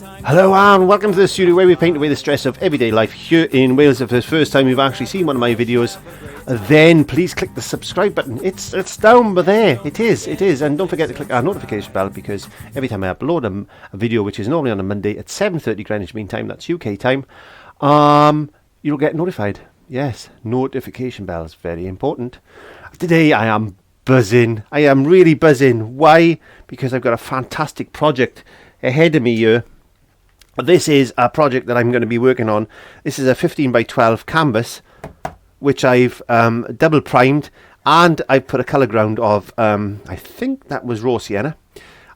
Hello and welcome to the studio where we paint away the stress of everyday life here in Wales. If it's the first time you've actually seen one of my videos, then please click the subscribe button. It's down there. It is. And don't forget to click our notification bell, because every time I upload a video, which is normally on a Monday at 7:30 Greenwich Mean Time, that's UK time, you'll get notified. Yes, notification bell is very important. Today I am buzzing. I am really buzzing. Why? Because I've got a fantastic project ahead of me here. This is a project that I'm going to be working on. This is a 15 by 12 canvas, which I've double primed, and I've put a colour ground of, I think that was raw sienna.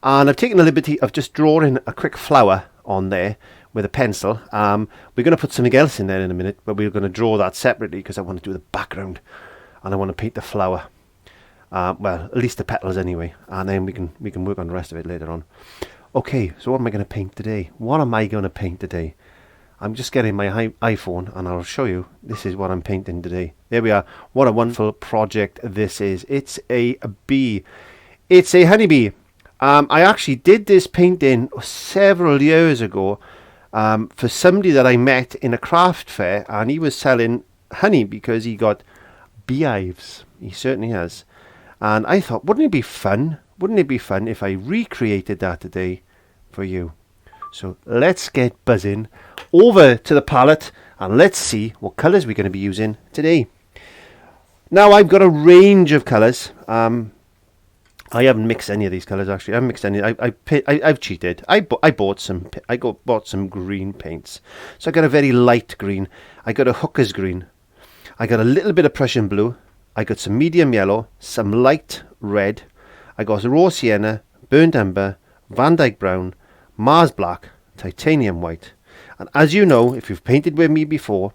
And I've taken the liberty of just drawing a quick flower on there with a pencil. We're going to put something else in there in a minute, but we're going to draw that separately because I want to do the background and I want to paint the flower. Well, at least the petals anyway, and then we can work on the rest of it later on. Okay, so what am I going to paint today? I'm just getting my iPhone and I'll show you. This is what I'm painting today. There we are. What a wonderful project this is. It's a bee. It's a honeybee. I actually did this painting several years ago for somebody that I met in a craft fair, and he was selling honey because he got beehives. He certainly has. And I thought, wouldn't it be fun? Wouldn't it be fun if I recreated that today for you? So let's get buzzing over to the palette and let's see what colours we're going to be using today. Now I've got a range of colours. I haven't mixed any of these colours actually. I haven't mixed any. I've cheated. I bought some green paints. So I got a very light green. I got a hooker's green. I got a little bit of Prussian blue. I got some medium yellow, some light red. I got raw sienna, burnt umber, Van Dyke brown, Mars black, titanium white. And as you know, if you've painted with me before,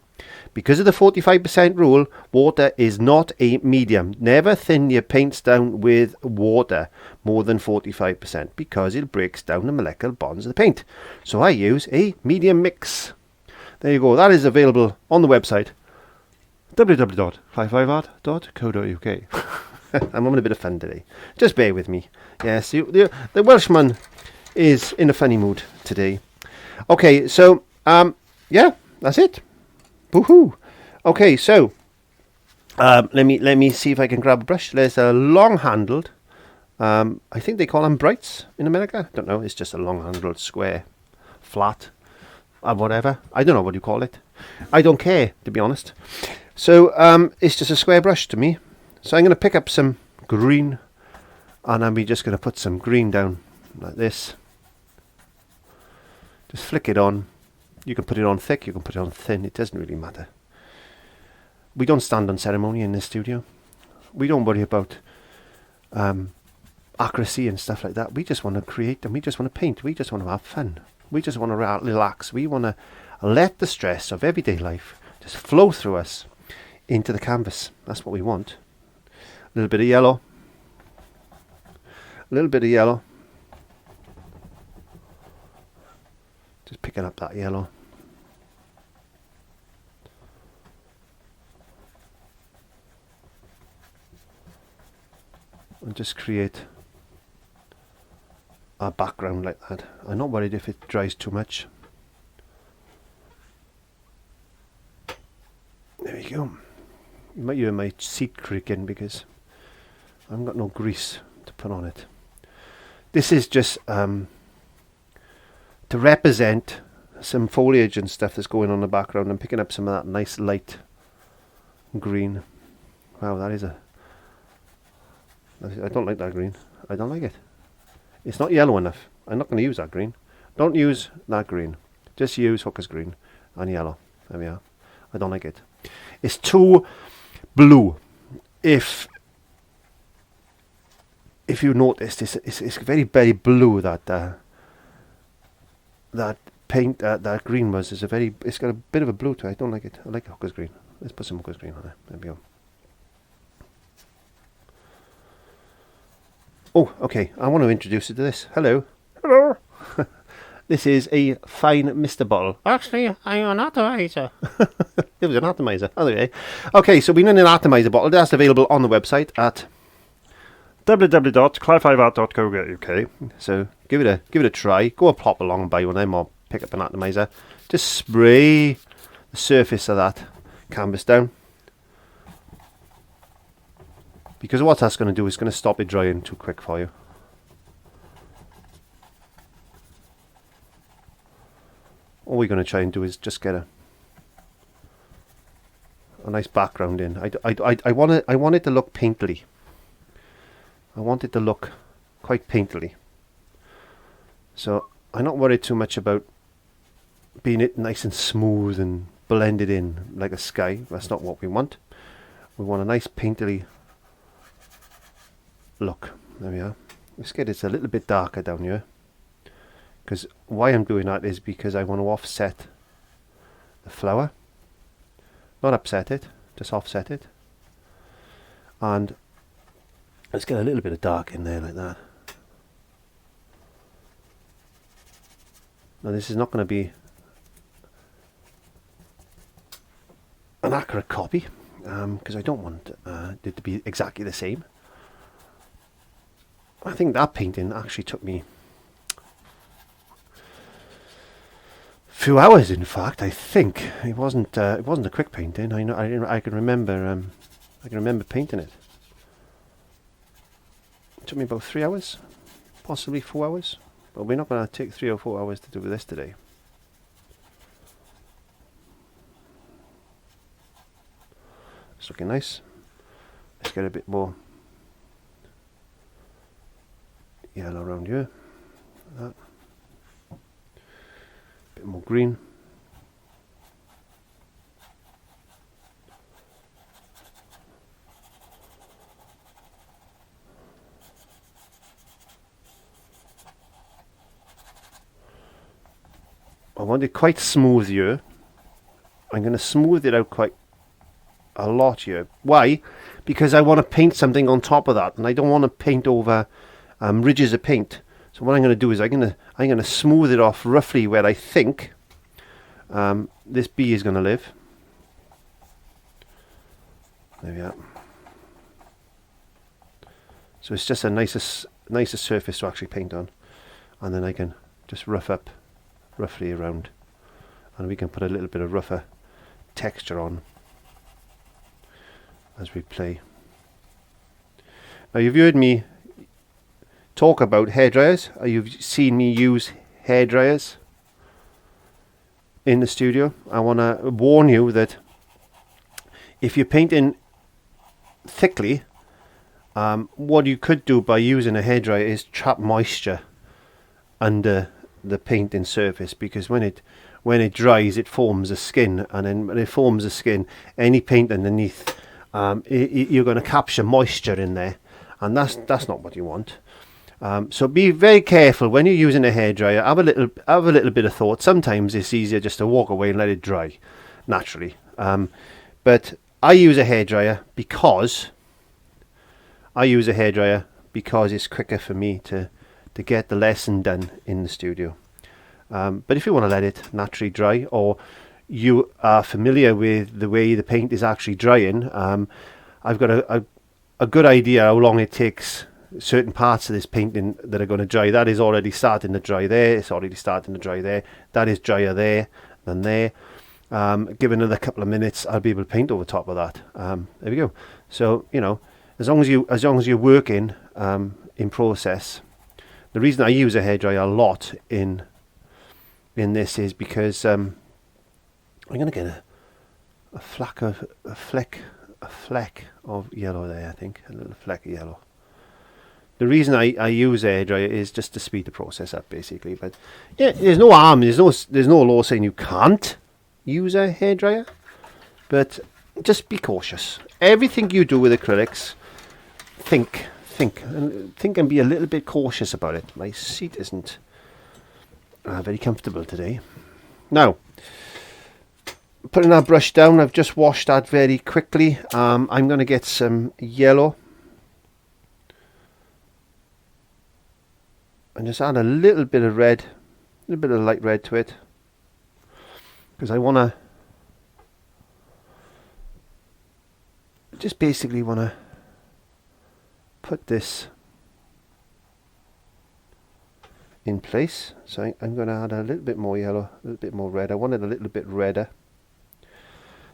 because of the 45% rule, water is not a medium. Never thin your paints down with water more than 45%, because it breaks down the molecular bonds of the paint. So I use a medium mix. There you go. That is available on the website www.55art.co.uk. I'm having a bit of fun today. Just bear with me. Yes, the Welshman is in a funny mood today. Okay, so yeah, that's it. Woohoo! Okay, so let me see if I can grab a brush. There's a long-handled. I think they call them brights in America. I don't know. It's just a long-handled square, flat, whatever. I don't know what you call it. I don't care, to be honest. So it's just a square brush to me. So I'm going to pick up some green, and I'm just going to put some green down like this. Just flick it on. You can put it on thick, you can put it on thin. It doesn't really matter. We don't stand on ceremony in this studio. We don't worry about accuracy and stuff like that. We just want to create and we just want to paint. We just want to have fun. We just want to relax. We want to let the stress of everyday life just flow through us into the canvas. That's what we want. A little bit of yellow. A little bit of yellow. Just picking up that yellow. And just create a background like that. I'm not worried if it dries too much. There we go. You might hear my seat creaking because I haven't got no grease to put on it. This is just to represent some foliage and stuff that's going on in the background. I'm picking up some of that nice light green. Wow, that is I don't like that green. I don't like it. It's not yellow enough. I'm not going to use that green. Don't use that green. Just use hooker's green and yellow. There we are. I don't like it. It's too blue. If you noticed, it's very, very blue. That paint, that green was. It's got a bit of a blue to it. I don't like it. I like hooker's green. Let's put some hooker's green on there. There we go. Oh, okay. I want to introduce you to this. Hello. Hello. This is a fine Mr. bottle. Actually, I'm an atomizer. It was an atomizer. Anyway. Okay, so we need an atomizer bottle. That's available on the website at www.cloud5art.co.uk. So give it a try. Go and pop along and buy one of them, or pick up an atomizer, just spray the surface of that canvas down, because what that's going to do is going to stop it drying too quick for you. All we're going to try and do is just get a nice background in. I want it to look painterly. I want it to look quite painterly. So I'm not worried too much about being it nice and smooth and blended in like a sky. That's not what we want. We want a nice painterly look. There we are. Let's get it a little bit darker down here, because why I'm doing that is because I want to offset the flower, not upset it, just offset it. And let's get a little bit of dark in there like that. Now this is not going to be an accurate copy, because I don't want it to be exactly the same. I think that painting actually took me a few hours. In fact, I think it wasn't a quick painting. I can remember painting it. It took me about 3 hours, possibly 4 hours. But we're not going to take 3 or 4 hours to do this today. It's looking nice. Let's get a bit more yellow around here. That. A bit more green. I want it quite smooth here. I'm going to smooth it out quite a lot here. Why? Because I want to paint something on top of that, and I don't want to paint over ridges of paint. So what I'm going to do is I'm going to smooth it off roughly where I think this bee is going to live. There we are. So it's just a nicer surface to actually paint on, and then I can just rough up roughly around, and we can put a little bit of rougher texture on as we play. Now you've heard me talk about hairdryers, or you've seen me use hairdryers in the studio. I want to warn you that if you're painting thickly, what you could do by using a hairdryer is trap moisture under the painting surface, because when it dries, it forms a skin, and then when it forms a skin, any paint underneath, you're going to capture moisture in there, and that's not what you want. So be very careful when you're using a hairdryer. Have a little bit of thought. Sometimes it's easier just to walk away and let it dry naturally. But I use a hairdryer because it's quicker for me to get the lesson done in the studio. But if you want to let it naturally dry, or you are familiar with the way the paint is actually drying, I've got a good idea how long it takes certain parts of this painting that are going to dry. That is already starting to dry there. It's already starting to dry there. That is drier there than there. Give another couple of minutes, I'll be able to paint over top of that. There we go. So as long as you're working in process. The reason I use a hairdryer a lot in this is because I'm going to get a fleck of yellow there. I think a little fleck of yellow. The reason I use a hairdryer is just to speed the process up, basically. But yeah, there's no harm. There's no law saying you can't use a hairdryer, but just be cautious. Everything you do with acrylics, think and be a little bit cautious about it. My seat isn't very comfortable today. Now, putting that brush down, I've just washed that very quickly. I'm going to get some yellow and just add a little bit of red, a little bit of light red to it, because I want to just basically want to put this in place. So I'm going to add a little bit more yellow, a little bit more red. I want it a little bit redder.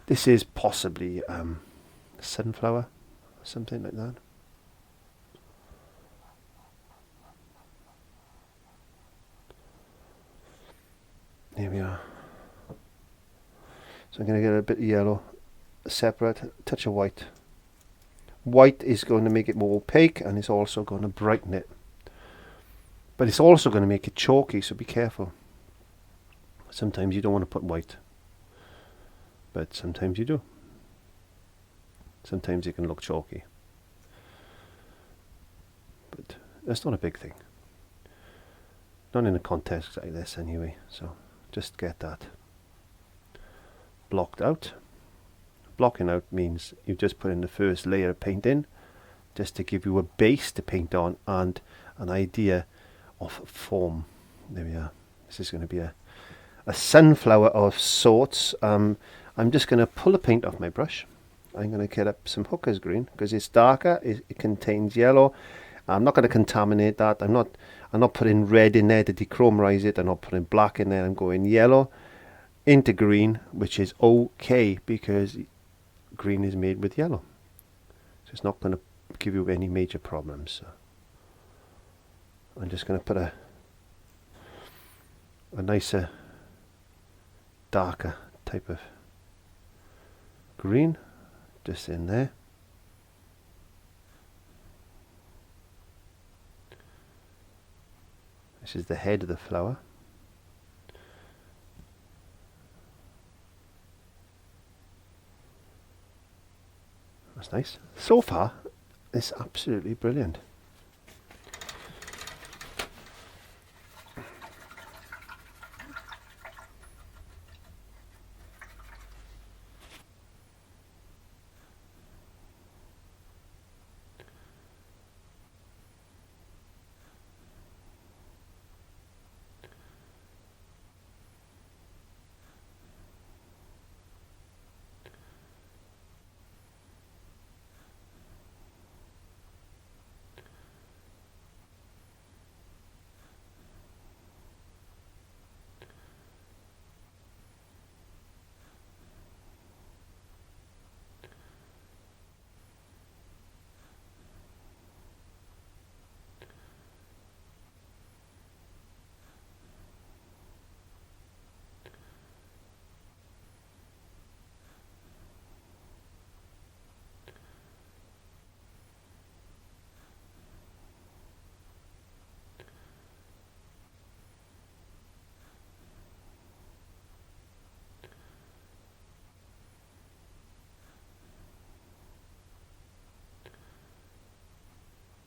This is possibly sunflower, something like that. Here we are. So I'm going to get a bit of yellow, separate, a touch of white. White is going to make it more opaque, and it's also going to brighten it. But it's also going to make it chalky, so be careful. Sometimes you don't want to put white, but sometimes you do. Sometimes it can look chalky, but that's not a big thing. Not in a context like this anyway, so just get that blocked out. Blocking out means you just put in the first layer of paint in, just to give you a base to paint on and an idea of form. There we are. This is going to be a sunflower of sorts. I'm just going to pull the paint off my brush. I'm going to get up some Hooker's green because it's darker. It contains yellow. I'm not going to contaminate that. I'm not putting red in there to dechromerize it. I'm not putting black in there. I'm going yellow into green, which is okay because green is made with yellow. So it's not going to give you any major problems. So I'm just going to put a nicer, darker type of green just in there. This is the head of the flower. That's nice. So far, it's absolutely brilliant.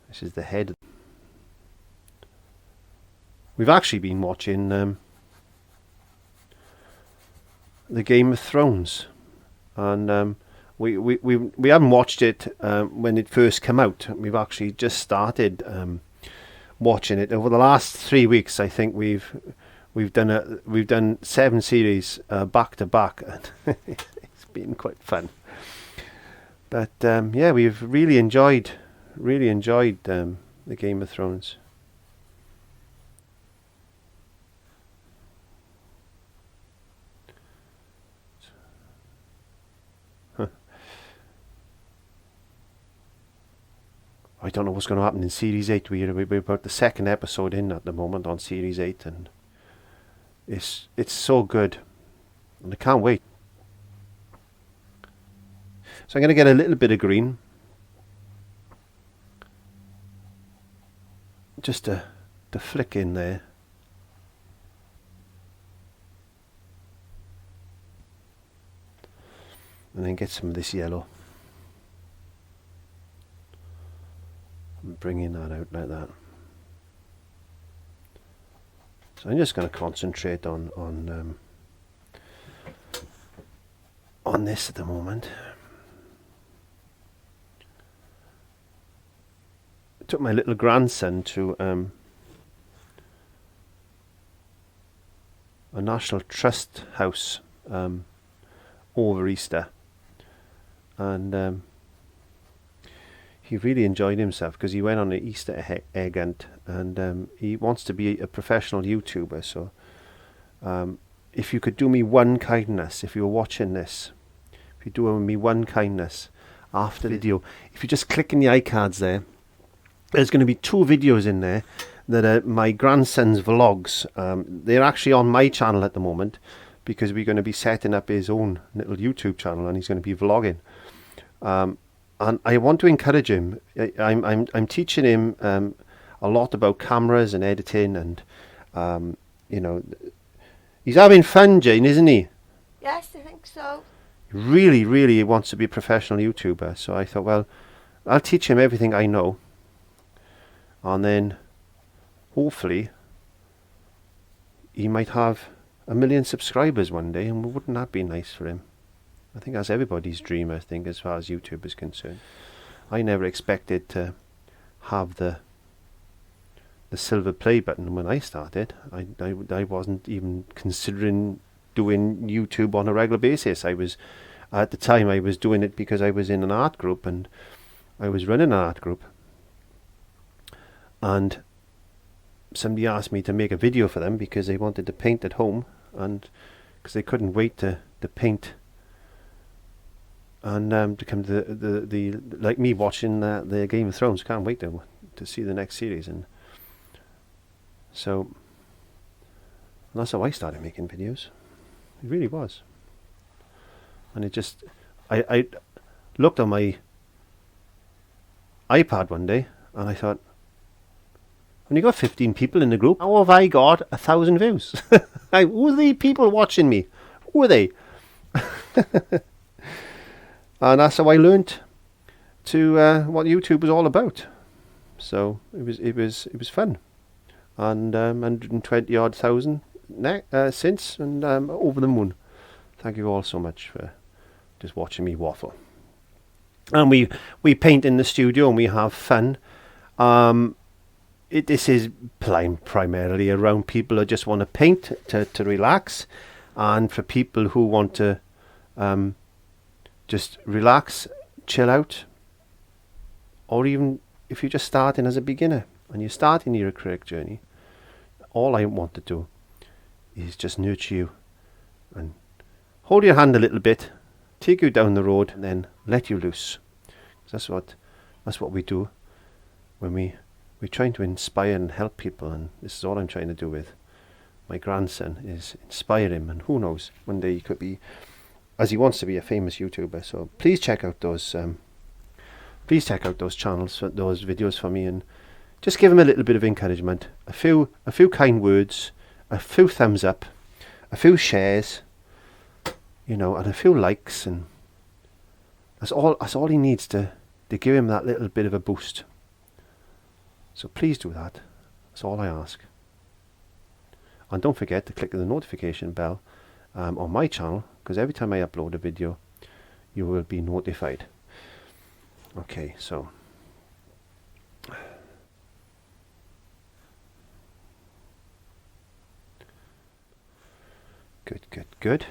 This is the head. We've actually been watching the Game of Thrones, and we haven't watched it when it first came out. We've actually just started watching it over the last 3 weeks. I think we've done 7 series back to back, and it's been quite fun. But yeah, we've really enjoyed the Game of Thrones. I don't know what's going to happen in Series 8. We're about the 2nd episode in at the moment on Series 8, and it's so good, and I can't wait. So I'm going to get a little bit of green, just to flick in there. And then get some of this yellow. And bringing that out like that. So I'm just going to concentrate on this at the moment. I took my little grandson to a National Trust house over Easter, and he really enjoyed himself because he went on an Easter egg hunt, and he wants to be a professional YouTuber. So if you could do me one kindness, if you're watching this, if you do me one kindness after the video, if you just click in the iCards there, there's going to be 2 videos in there that are my grandson's vlogs. They're actually on my channel at the moment because we're going to be setting up his own little YouTube channel, and he's going to be vlogging. And I want to encourage him. I'm teaching him a lot about cameras and editing, and you know, he's having fun, Jane, isn't he? Yes, I think so. He really, really wants to be a professional YouTuber. So I thought, well, I'll teach him everything I know, and then hopefully he might have 1 million subscribers one day, and wouldn't that be nice for him? I think that's everybody's dream, I think, as far as YouTube is concerned. I never expected to have the silver play button when I started. I wasn't even considering doing YouTube on a regular basis. At the time I was doing it because I was in an art group, and I was running an art group, and somebody asked me to make a video for them because they wanted to paint at home, and because they couldn't wait to paint, and to come to the like me watching the Game of Thrones. Can't wait to see the next series. And so that's how I started making videos. It really was. And it just, I looked on my iPad one day and I thought, when you got 15 people in the group, how have I got 1,000 views? Who are the people watching me? Who are they? And that's how I learnt to what YouTube was all about. So it was fun, and 120 odd thousand since, and over the moon. Thank you all so much for just watching me waffle. And we paint in the studio and we have fun. This is primarily around people who just want to paint to relax, and for people who want to just relax, chill out, or even if you're just starting as a beginner and you're starting your acrylic journey, all I want to do is just nurture you and hold your hand a little bit, take you down the road, and then let you loose. That's what we do when we're trying to inspire and help people, and this is all I'm trying to do with my grandson, is inspire him, and who knows, one day he could be, as he wants to be, a famous YouTuber. So please check out those channels, those videos for me, and just give him a little bit of encouragement, a few kind words, a few thumbs up, a few shares, and a few likes, and that's all he needs to give him that little bit of a boost. So please do that. That's all I ask. And don't forget to click the notification bell on my channel, because every time I upload a video you will be notified. Okay, so good.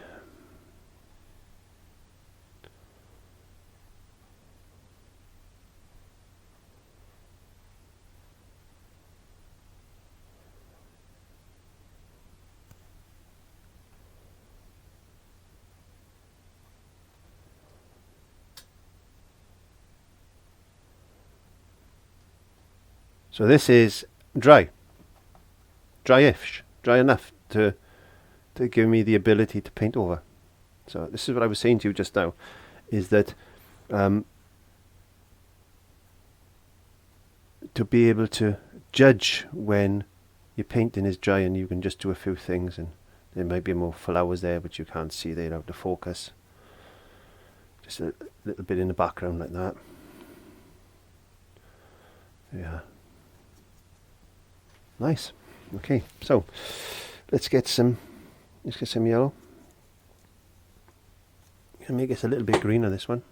So this is dry enough to give me the ability to paint over. So this is what I was saying to you just now, is that to be able to judge when your painting is dry and you can just do a few things, and there might be more flowers there but you can't see, they're out of focus. Just a little bit in the background like that. Yeah. Nice. Okay, so let's get some yellow. I'm gonna make it a little bit greener, this one.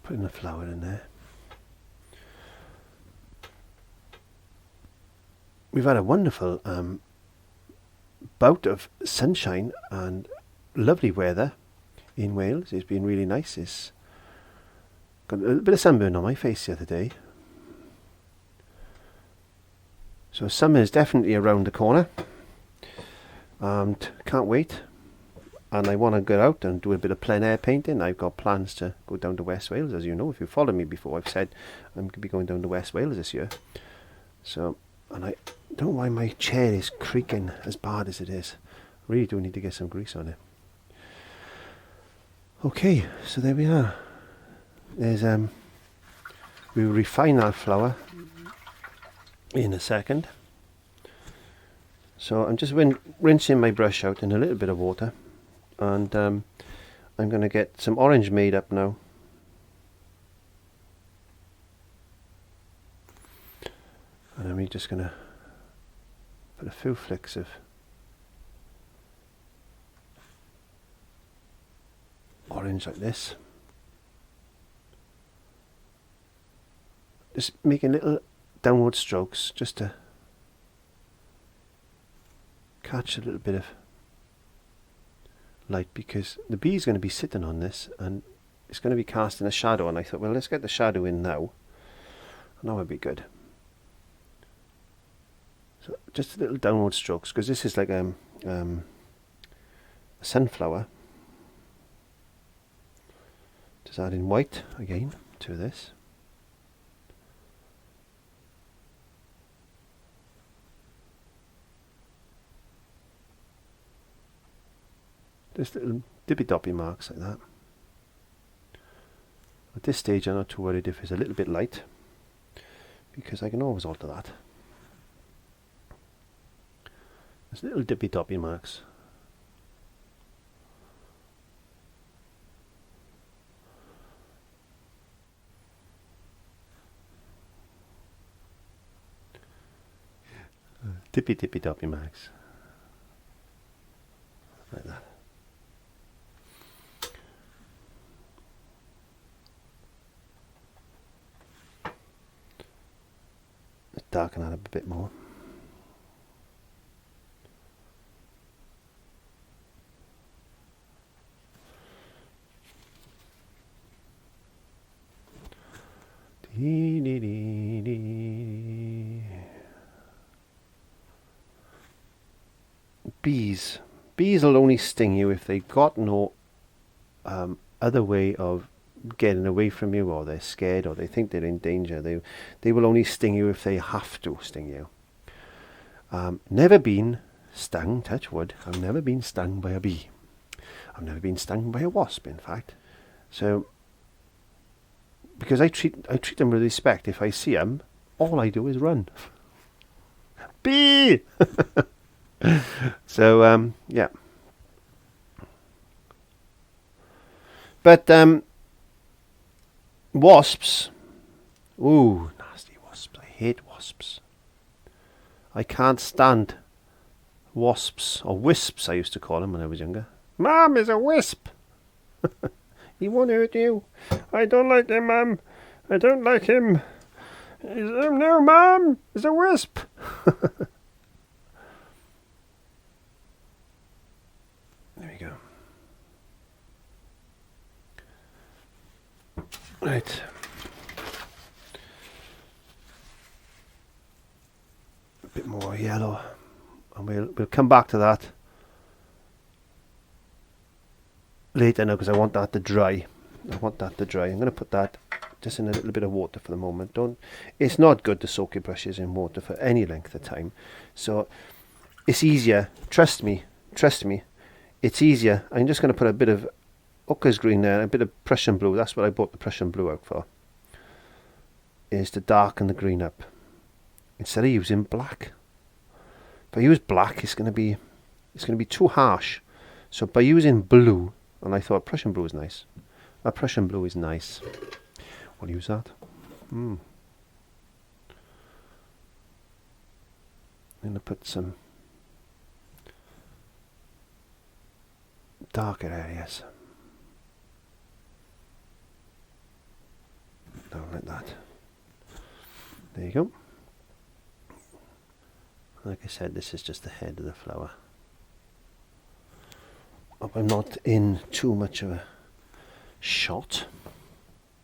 Putting a flower in there. We've had a wonderful bout of sunshine and lovely weather in Wales. It's been really nice. It's got a little bit of sunburn on my face the other day. So summer is definitely around the corner. And can't wait. And I want to get out and do a bit of plein air painting. I've got plans to go down to West Wales. As you know, if you followed me before, I've said I'm going to be going down to West Wales this year. So, and I don't know why my chair is creaking as bad as it is. I really do need to get some grease on it. Okay, so there we are. There's we'll refine that flower in a second. So I'm just rinsing my brush out in a little bit of water, and I'm going to get some orange made up now. And I'm just going to put a few flicks of orange like this. Just making little downward strokes just to catch a little bit of light, because the bee is going to be sitting on this and it's going to be casting a shadow, and I thought, well, let's get the shadow in now, and that would be good. So just little downward strokes, because this is like a sunflower. Just adding white again to this. Just little dippy-doppy marks like that. At this stage I'm not too worried if it's a little bit light, because I can always alter that. There's little dippy-doppy marks. Dippy-doppy marks. Like that. Darken that up a bit more. Dee, dee, dee, dee. Bees. Bees will only sting you if they've got no other way of getting away from you, or they're scared, or they think they're in danger. They will only sting you if they have to sting you. Never been stung, touch wood, I've never been stung by a bee. I've never been stung by a wasp, in fact. So, because I treat them with respect. If I see them, all I do is run. Bee! So, yeah. But, wasps. Ooh, nasty wasps. I hate wasps. I can't stand wasps, or wisps I used to call them when I was younger. Mom is a wisp. He won't hurt you. I don't like him, Mom. I don't like him. No, Mom is a wisp. There we go. Right. A bit more yellow, and we'll come back to that later now, because I want that to dry. I'm going to put that just in a little bit of water for the moment. It's not good to soak your brushes in water for any length of time. So it's easier. Trust me. It's easier. I'm just going to put a bit of Ochre's green there, a bit of Prussian blue. That's what I bought the Prussian blue out for. Is to darken the green up instead of using black. If I use black, it's going to be too harsh. So by using blue, and I thought Prussian blue is nice. That Prussian blue is nice. We'll use that. I'm going to put some darker areas. Down like that. There you go. Like I said, this is just the head of the flower. hope I'm not in too much of a shot.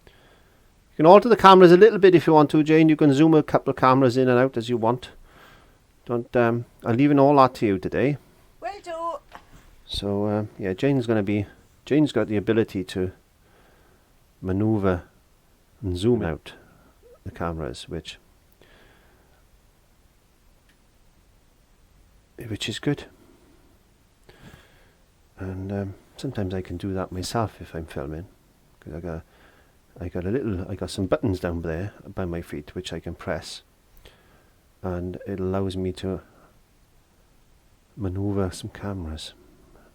You can alter the cameras a little bit if you want to, Jane. You can zoom a couple of cameras in and out as you want. Don't. I'm leaving all that to you today. Will do. So yeah, Jane's got the ability to maneuver and zoom out the cameras, which is good. And sometimes I can do that myself if I'm filming, because I got some buttons down there by my feet which I can press, and it allows me to maneuver some cameras.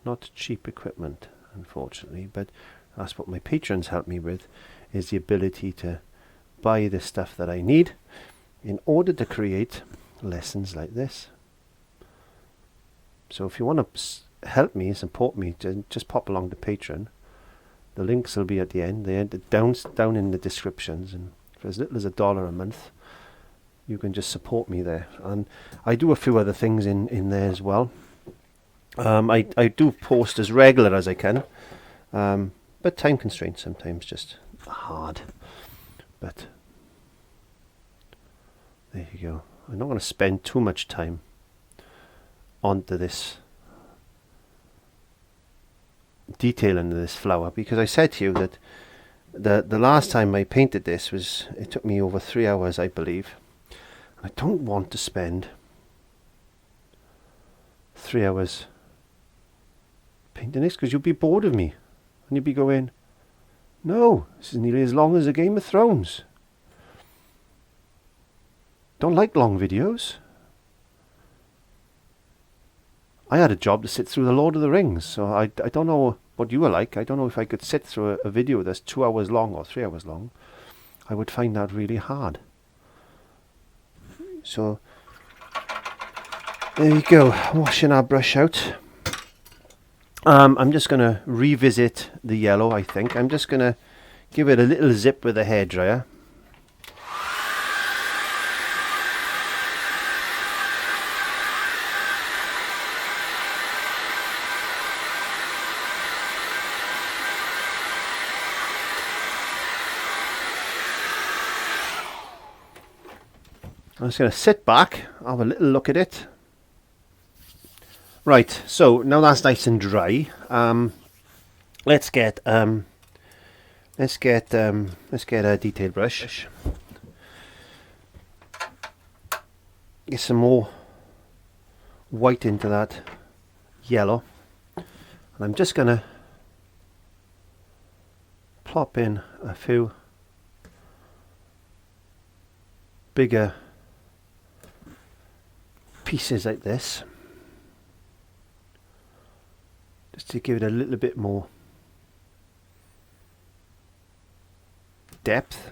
Not cheap equipment, unfortunately, but that's what my patrons help me with, is the ability to buy the stuff that I need in order to create lessons like this. So if you want to help me, support me, just pop along to Patreon. The links will be at the end. They're down in the descriptions, and for as little as $1 a month, you can just support me there. And I do a few other things in there as well. I do post as regular as I can, but time constraints sometimes just hard. But there you go. I'm not going to spend too much time onto this detailing this flower, because I said to you that the last time I painted this it took me over 3 hours, I believe. I don't want to spend 3 hours painting this, because you'll be bored of me and you'll be going, no, this is nearly as long as a Game of Thrones. Don't like long videos. I had a job to sit through the Lord of the Rings, so I don't know what you were like. I don't know if I could sit through a video that's 2 hours long or 3 hours long. I would find that really hard. So there we go, washing our brush out. I'm just going to revisit the yellow, I think. I'm just going to give it a little zip with a hairdryer. I'm just going to sit back, have a little look at it. Right, so now that's nice and dry. Let's get a detail brush. Get some more white into that yellow, and I'm just going to plop in a few bigger pieces like this, just to give it a little bit more depth.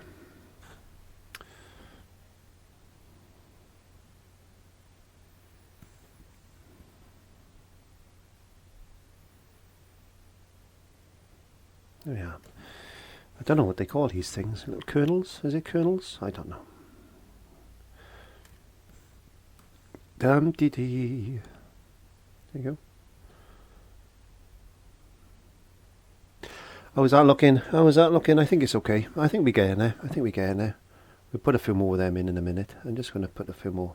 There we are. I don't know what they call these things. Little kernels? Is it kernels? I don't know. Dum-dee-dee. There you go. How was that looking? I think it's okay. I think we're getting there. We'll put a few more of them in a minute. I'm just going to put a few more.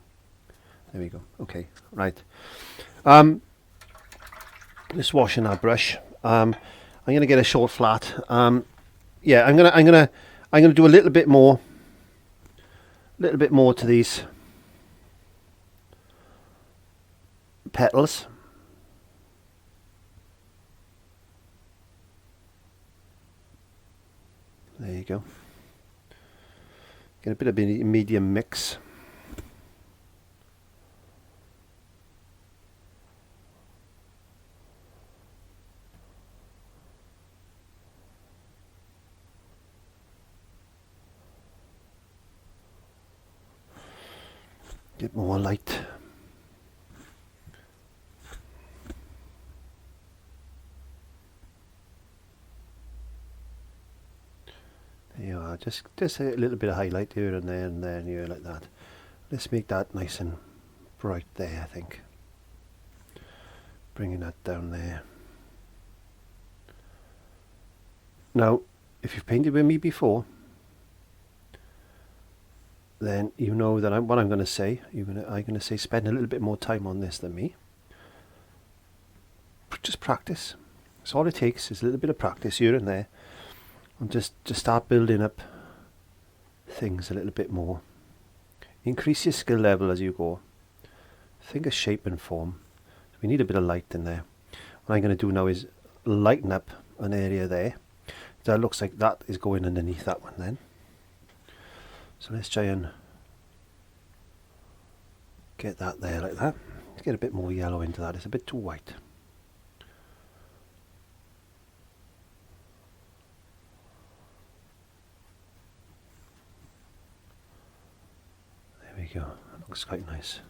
There we go. Okay, right. Just washing our brush. I'm going to get a short flat. Yeah, I'm gonna do a little bit more to these petals. There you go. Get a bit of a medium mix. Get more light. There you are, just a little bit of highlight here and there and there and here like that. Let's make that nice and bright there, I think. Bringing that down there. Now, if you've painted with me before, then you know that what I'm going to say. I'm going to say spend a little bit more time on this than me. Just practice. That's all it takes is a little bit of practice here and there, and just start building up things a little bit more. Increase your skill level as you go. Think of shape and form. We need a bit of light in there. What I'm going to do now is lighten up an area there. That looks like that is going underneath that one then. So let's try and get that there like that. Let's get a bit more yellow into that. It's a bit too white. There we go. That looks quite nice.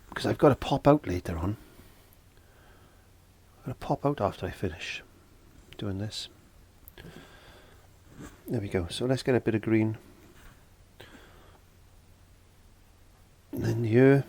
Because I've got to pop out later on. I've got to pop out after I finish doing this. There we go. So let's get a bit of green. And then here.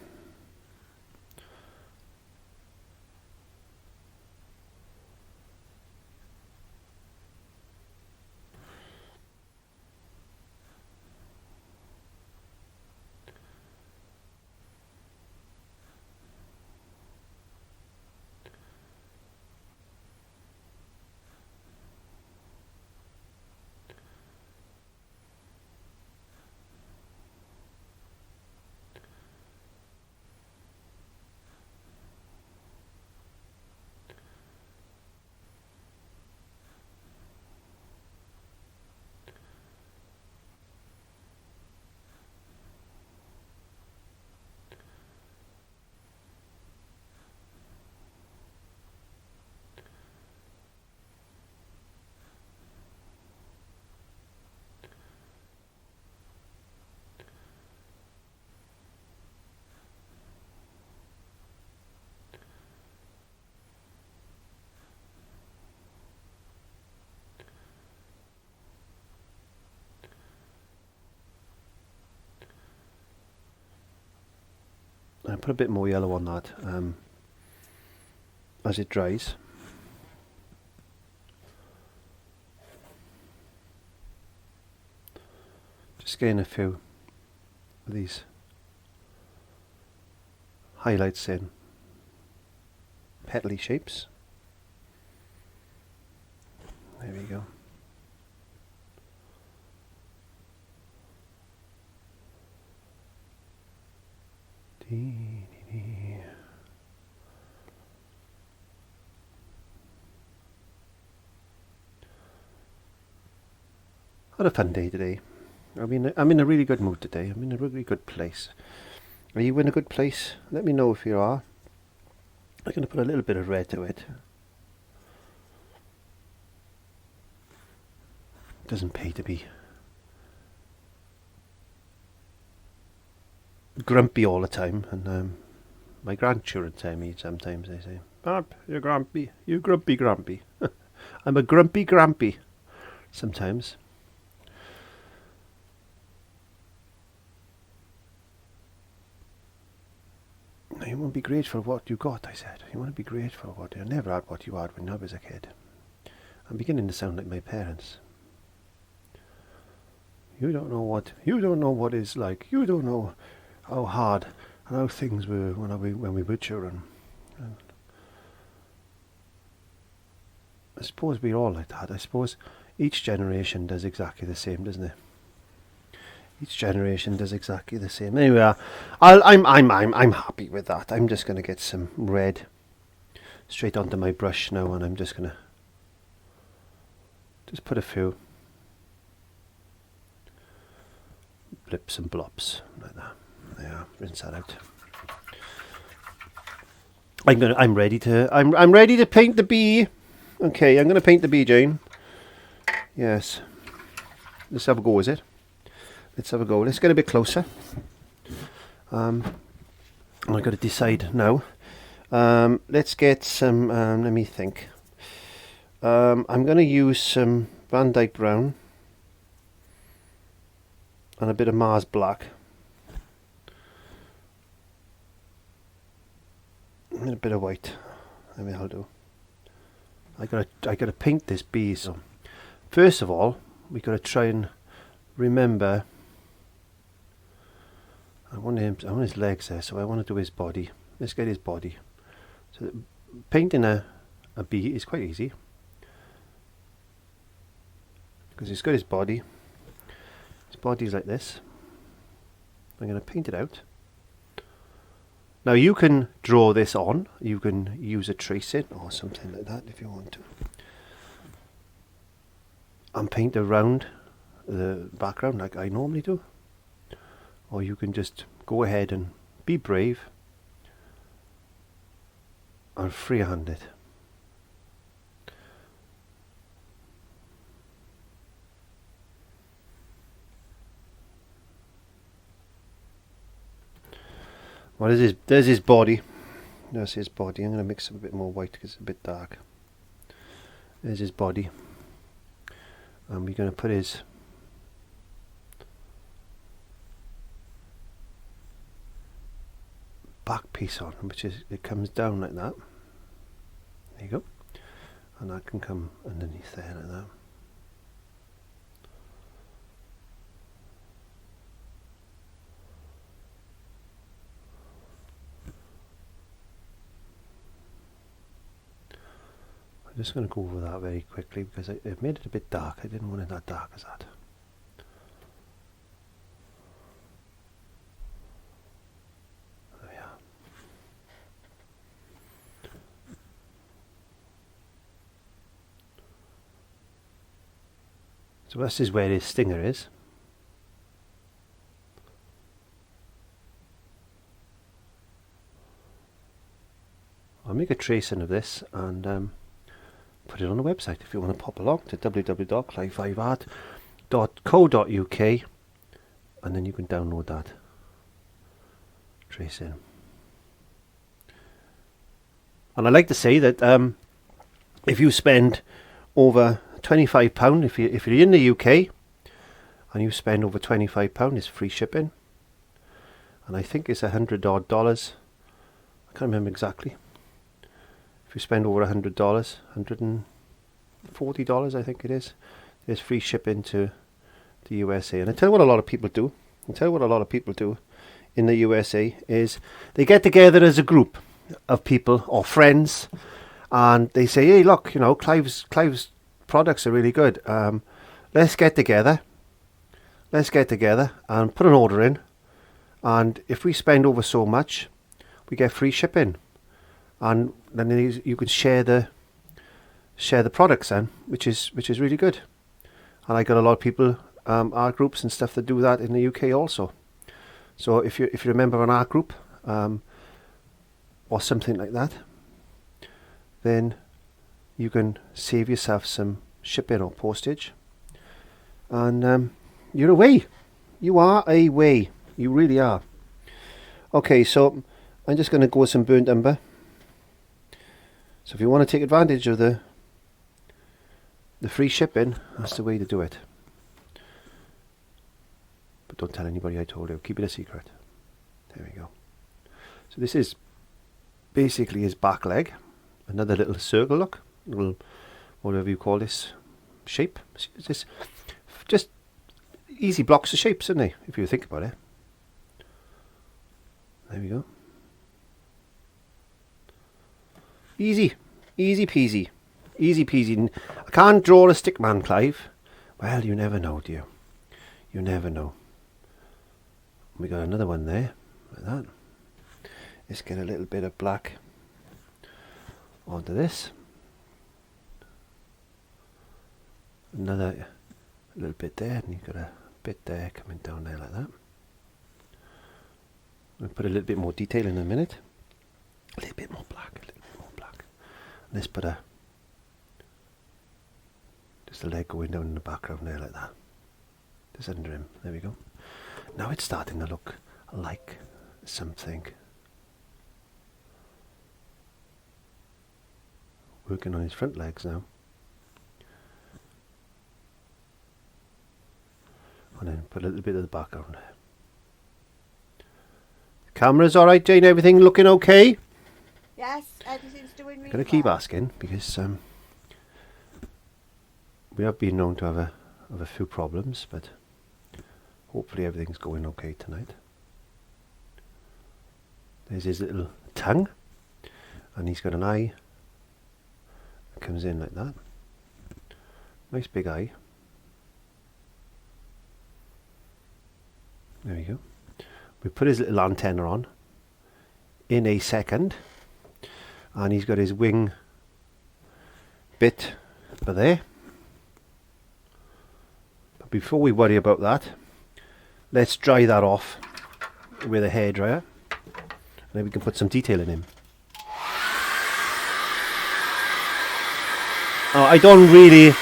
I put a bit more yellow on that as it dries. Just getting a few of these highlights in, petally shapes. There we go. Had a fun day today. I mean, I'm in a really good mood today. I'm in a really good place. Are you in a good place? Let me know if you are. I'm going to put a little bit of red to it. Doesn't pay to be grumpy all the time, and my grandchildren tell me sometimes, they say, "Bob, you're grumpy, you grumpy." I'm a grumpy sometimes. You want to be grateful for what you got, I said. You want to be grateful for what you never had what you had when I was a kid. I'm beginning to sound like my parents. You don't know what it's like. You don't know how hard and how things were when we were children. And I suppose we're all like that. I suppose each generation does exactly the same, doesn't it? Each generation does exactly the same. Anyway, I'm happy with that. I'm just gonna get some red straight onto my brush now, and I'm just gonna put a few blips and blops like that. There, rinse that out. I'm ready to paint the bee. Okay, I'm gonna paint the bee, Jane. Yes. Let's have a go, is it? Let's have a go. Let's get a bit closer. I've got to decide now. Let's get some, let me think. I'm going to use some Van Dyke Brown and a bit of Mars Black. And a bit of white. Maybe I'll do. I gotta paint this bee. So first of all, we got to try and remember. I want his legs there, so I want to do his body. Let's get his body. So painting a bee is quite easy because he's got his body. His body's like this. I'm going to paint it out. Now you can draw this on. You can use a tracing or something like that if you want to. And paint around the background like I normally do. Or you can just go ahead and be brave and freehand it. Well, there's his body. There's his body. I'm going to mix up a bit more white because it's a bit dark. There's his body. And we're going to put his back piece on, which is, it comes down like that. There you go. And that can come underneath there like that. I'm just going to go over that very quickly because I made it a bit dark. I didn't want it that dark as that. So this is where his stinger is. I'll make a tracing of this and put it on the website if you want to pop along to www.clive5art.co.uk, and then you can download that tracing. And I like to say that if you spend over £25, if you're in the UK and you spend over £25, it's free shipping, and I think it's $100 odd. I can't remember exactly. If you spend over $100, $140 I think it is, there's free shipping to the USA. And I tell you what a lot of people do. In the USA is they get together as a group of people or friends, and they say, hey, look, you know, Clive's products are really good. Let's get together and put an order in, and if we spend over so much, we get free shipping, and then you can share the products then, which is really good. And I got a lot of people, art groups and stuff that do that in the UK also. So if you're a member of an art group or something like that, then you can save yourself some shipping or postage, and you're away. You are away. You really are. Okay, so I'm just going to go with some burnt umber. So if you want to take advantage of the free shipping, that's the way to do it. But don't tell anybody I told you. Keep it a secret. There we go. So this is basically his back leg. Another little circle, look, little whatever you call this shape. It's just easy blocks of shapes, isn't they? If you think about it. There we go. Easy peasy, easy peasy. I can't draw a stick man, Clive. Well, you never know, dear. You never know. We got another one there, like that. Let's get a little bit of black onto this. Another little bit there, and you've got a bit there coming down there like that. We'll put a little bit more detail in a minute. A little bit more black, a little bit more black. Let's put just a leg going down in the background there like that. Just under him. There we go. Now it's starting to look like something. Working on his front legs now. And then put a little bit of the background there. Camera's alright, Jane? Everything looking okay? Yes, everything's doing really I'm going to keep well. asking because we have been known to have a few problems, but hopefully everything's going okay tonight. There's his little tongue, and he's got an eye that comes in like that. Nice big eye. There we go. We put his little antenna on in a second, and he's got his wing bit by there. But before we worry about that, let's dry that off with a hairdryer, and then we can put some detail in him. I don't really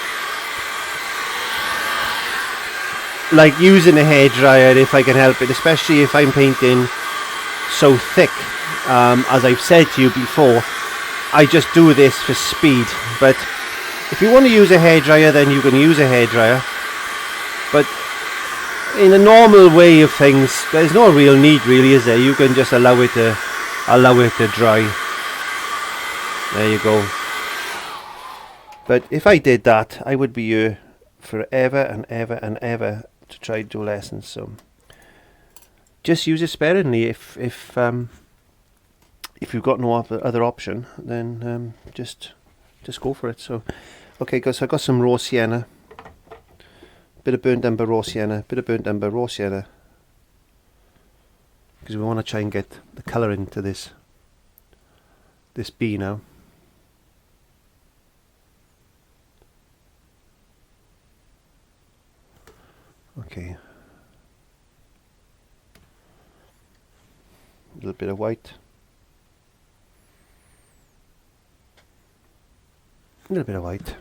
like using a hairdryer if I can help it, especially if I'm painting so thick. As I've said to you before, I just do this for speed. But if you want to use a hairdryer, then you can use a hairdryer. But in a normal way of things, there's no real need, really, is there? You can just allow it to dry. There you go. But if I did that, I would be here forever and ever and ever to try to do lessons. So just use it sparingly. If you've got no other option, then just go for it. So okay, guys, so I got some raw sienna, bit of burnt umber, raw sienna, bit of burnt umber, raw sienna, because we want to try and get the colour into this bee now. Okay, a little bit of white, a little bit of white,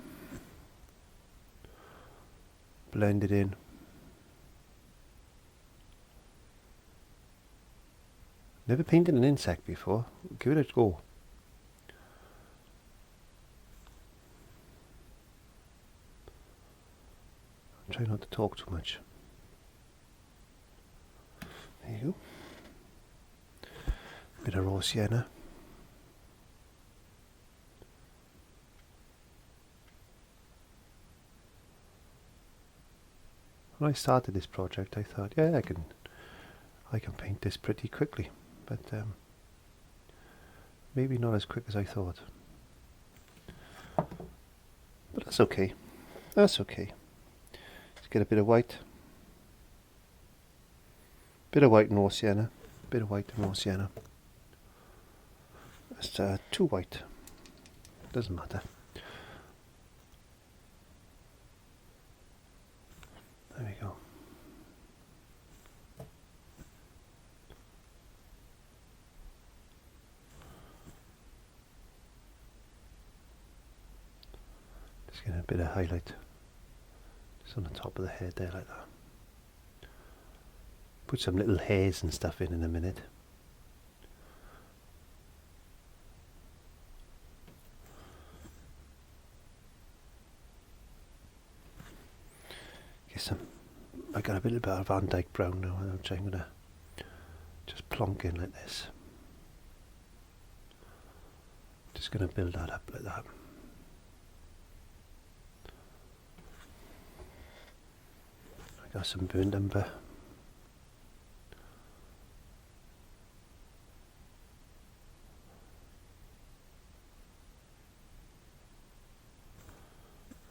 blend it in. Never painted an insect before, give it a go. Try not to talk too much. There you go. Bit of raw sienna. When I started this project, I thought, yeah, I can paint this pretty quickly, but maybe not as quick as I thought. But that's okay. That's okay. Let's get a bit of white. Bit of white and raw sienna. Bit of white and raw sienna. That's too white. Doesn't matter. There we go. Just get a bit of highlight just on the top of the head there like that. Put some little hairs and stuff in a minute. I got a bit of Van Dyke brown now, and I'm going to just plonk in like this. Just going to build that up like that. I got some burnt umber.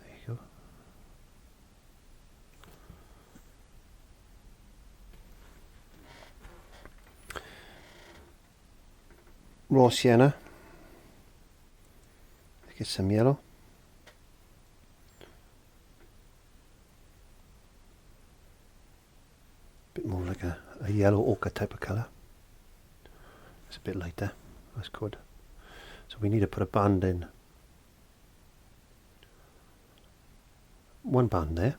There you go. Raw sienna. Get some yellow. Bit more like a yellow ochre type of colour. It's a bit lighter. That's good. So we need to put a band in. One band there.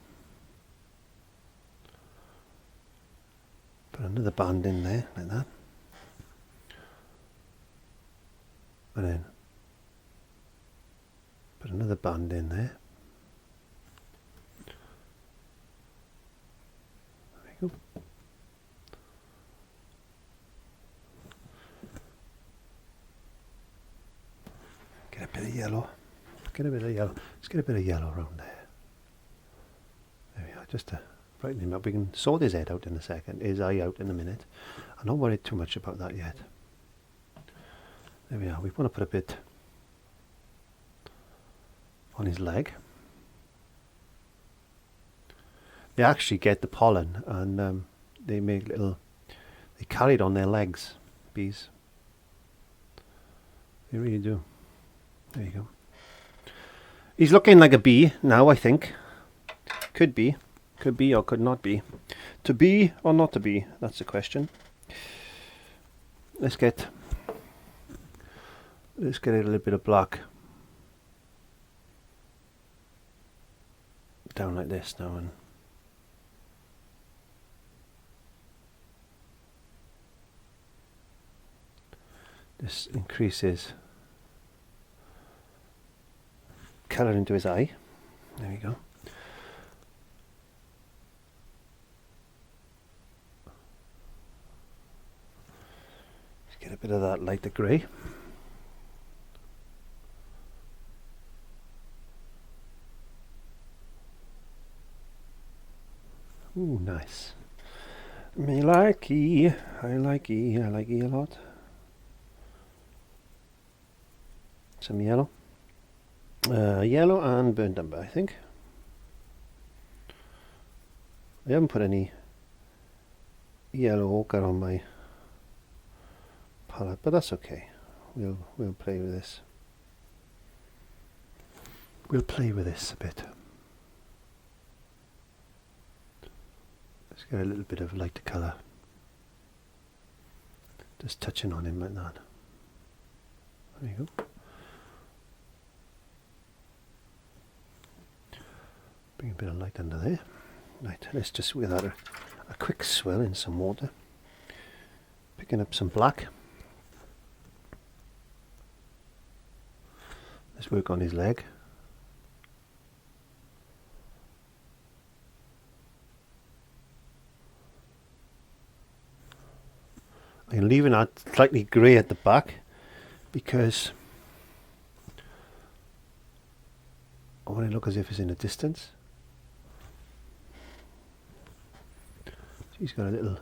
Put another band in there, like that. And then put another band in there. There you go. Get a bit of yellow. Get a bit of yellow. Let's get a bit of yellow around there. There we are, just to brighten him up. We can sort his head out in a second, his eye out in a minute. I'm not worried too much about that yet. There we are. We want to put a bit on his leg. They actually get the pollen and they make little, they carry it on their legs, bees. They really do. There you go. He's looking like a bee now, I think. Could be or could not be. To be or not to be, that's the question. Let's get a little bit of black down like this now, and this increases colour into his eye. There we go. Let's get a bit of that lighter grey. Ooh, nice. Me likey. I like E a lot. Some yellow. Yellow and burnt umber, I think. I haven't put any yellow ochre on my palette, but that's okay. We'll play with this. We'll play with this a bit. Let's get a little bit of lighter colour. Just touching on him like that. There you go. Bring a bit of light under there. Right, let's just give that a quick swirl in some water. Picking up some black. Let's work on his leg. I'm leaving that slightly grey at the back because I want it to look as if it's in the distance. He's got a little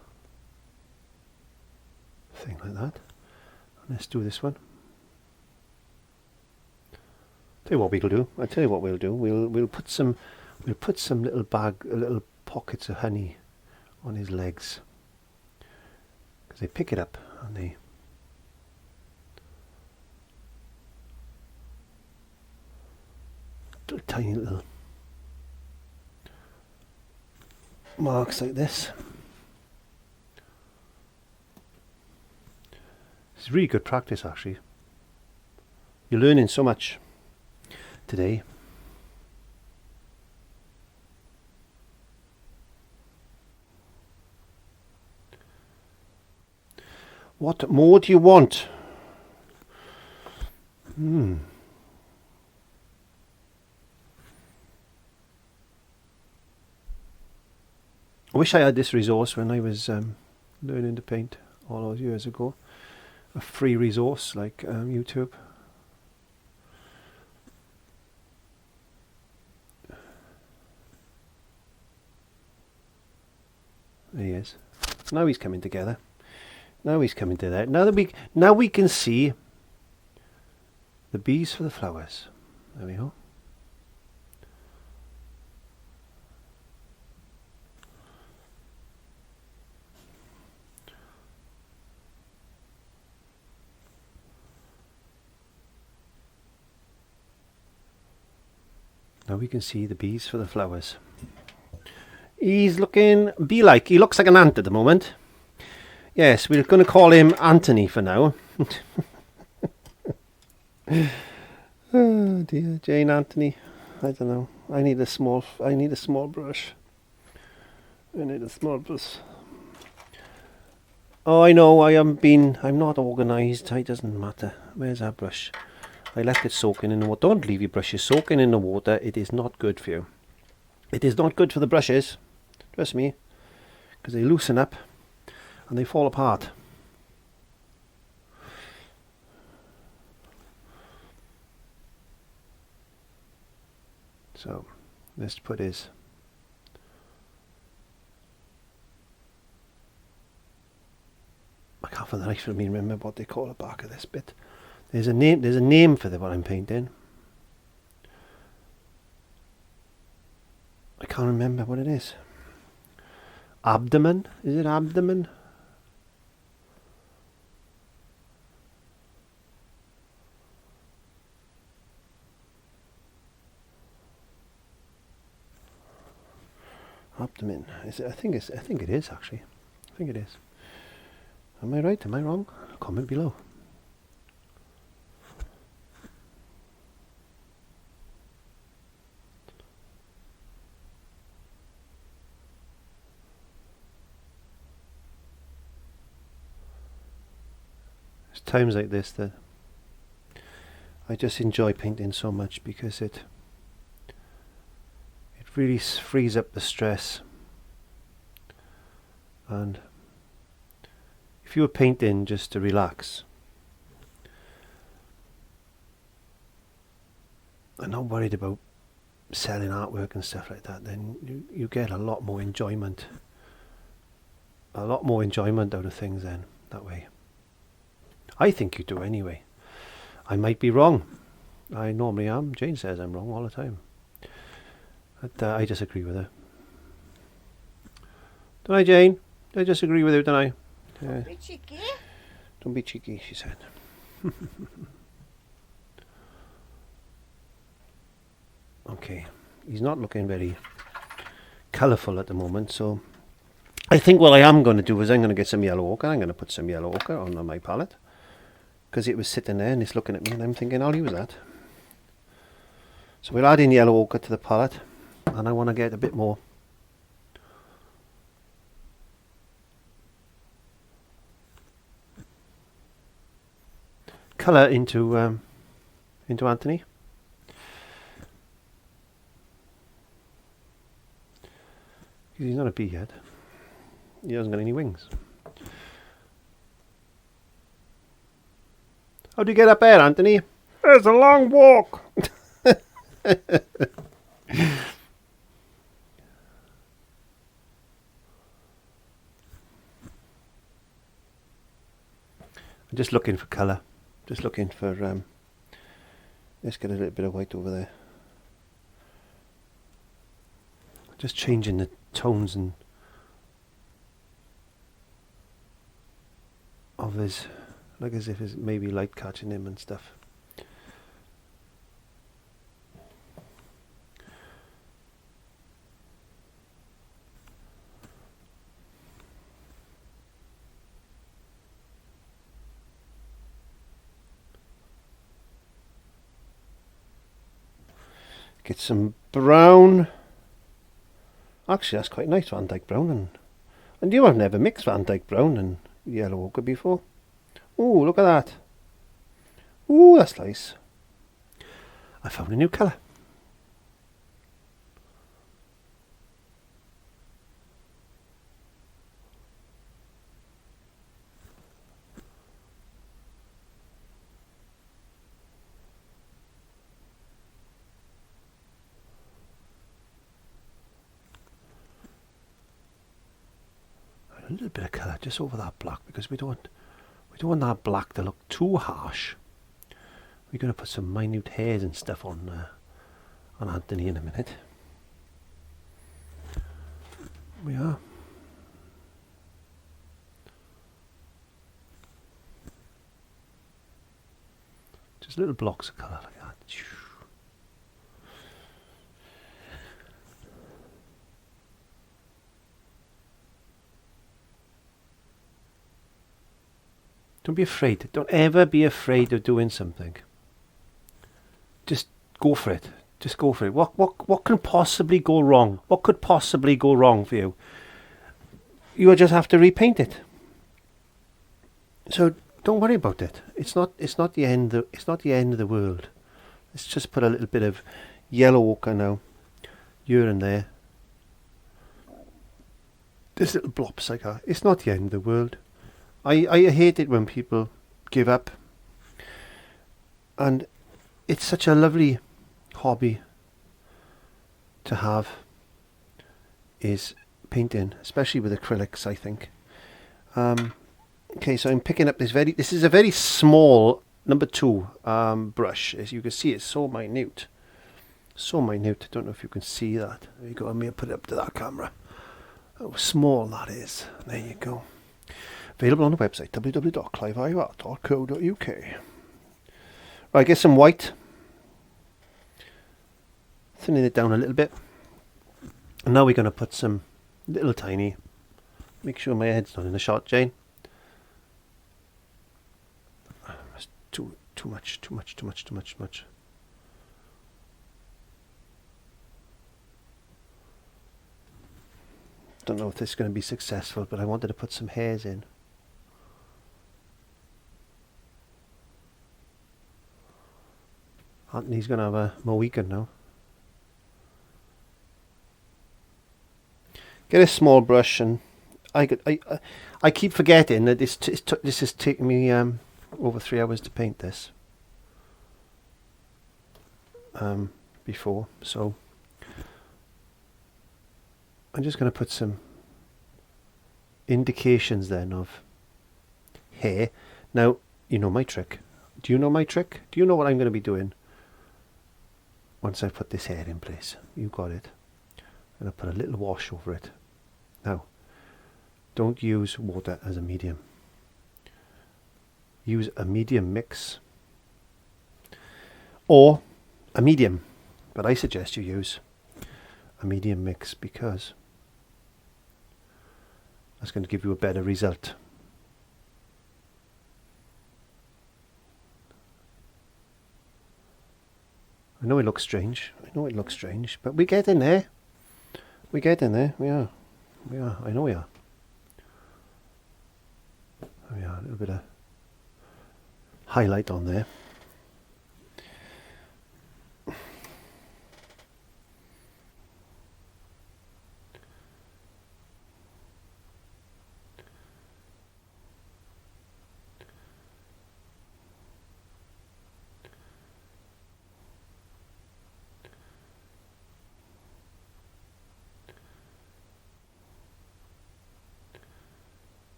thing like that. Let's do this one. Tell you what we'll do. I'll tell you what we'll do. We'll put some little pockets of honey on his legs, because they pick it up and they tiny little marks like this. It's really good practice, actually. You're learning so much today. What more do you want? I wish I had this resource when I was learning to paint all those years ago. A free resource like YouTube. There he is. Now he's coming together. Now he's coming to that. Now we can see the bees for the flowers. There we go. Now we can see the bees for the flowers. He's looking bee-like. He looks like an ant at the moment. Yes, we're going to call him Anthony for now. Oh dear, Jane Anthony. I don't know. I need a small brush. I need a small brush. Oh, I know. I'm not organised. It doesn't matter. Where's our brush? I left it soaking in the water. Don't leave your brushes soaking in the water. It is not good for you. It is not good for the brushes. Trust me. Because they loosen up and they fall apart. So let's put his I can't for the life of me remember what they call the back of this bit. There's a name for what I'm painting. I can't remember what it is. Abdomen? Is it abdomen? Abdomen. Is it? I think it is actually. I think it is. Am I right? Am I wrong? Comment below. It's times like this that I just enjoy painting so much because it really frees up the stress. And if you were painting just to relax and not worried about selling artwork and stuff like that, then you get a lot more enjoyment out of things then that way. I think you do anyway. I might be wrong. I normally am. Jane says I'm wrong all the time. But I disagree with her. Don't I, Jane? I disagree with her, don't I? Don't be cheeky. Don't be cheeky, she said. Okay. He's not looking very colourful at the moment, so I think what I am going to do is I'm going to get some yellow ochre. I'm going to put some yellow ochre on my palette because it was sitting there and it's looking at me and I'm thinking I'll use that. So we'll add in yellow ochre to the palette and I want to get a bit more colour into Anthony. He's not a bee yet. He hasn't got any wings. How do you get up there, Anthony? It's a long walk. I'm just looking for colour. Just looking for let's get a little bit of white over there. Just changing the tones and of his, like as if it's maybe light catching him and stuff. Get some brown. Actually, that's quite nice, Van Dyke brown, and you have never mixed Van Dyke brown and yellow ochre before. Ooh, look at that. Ooh, that's nice. I found a new colour. little bit of colour just over that black, because we don't want that black to look too harsh. We're going to put some minute hairs and stuff on Anthony in a minute. We are. Just little blocks of colour like that. Don't be afraid. Don't ever be afraid of doing something. Just go for it. Just go for it. What can possibly go wrong? What could possibly go wrong for you? You will just have to repaint it. So don't worry about it. It's not the end. It's not the end of the world. Let's just put a little bit of yellow ochre now, here and there. There's little blobs like that. It's not the end of the world. I hate it when people give up, and it's such a lovely hobby to have, is painting, especially with acrylics, I think. Okay, so I'm picking up this is a very small number 2 brush. As you can see, it's so minute. So minute. I don't know if you can see that. There you go. I may put it up to that camera. How small that is. There you go. Available on the website www.cliveioart.co.uk. Right, get some white. Thinning it down a little bit. And now we're going to put some little tiny. Make sure my head's not in the shot, Jane. That's too much. Don't know if this is going to be successful, but I wanted to put some hairs in. Anthony's going to have a Mohican now. Get a small brush, and I keep forgetting that this has taken me over 3 hours to paint this before, so I'm just going to put some indications then of hair. Now, you know my trick. Do you know my trick? Do you know what I'm going to be doing once I put this hair in place? You got it. I'm going to put a little wash over it. Now, don't use water as a medium. Use a medium mix or a medium, but I suggest you use a medium mix because that's going to give you a better result. I know it looks strange. But we get in there. We are. I know we are. There we are. A little bit of highlight on there.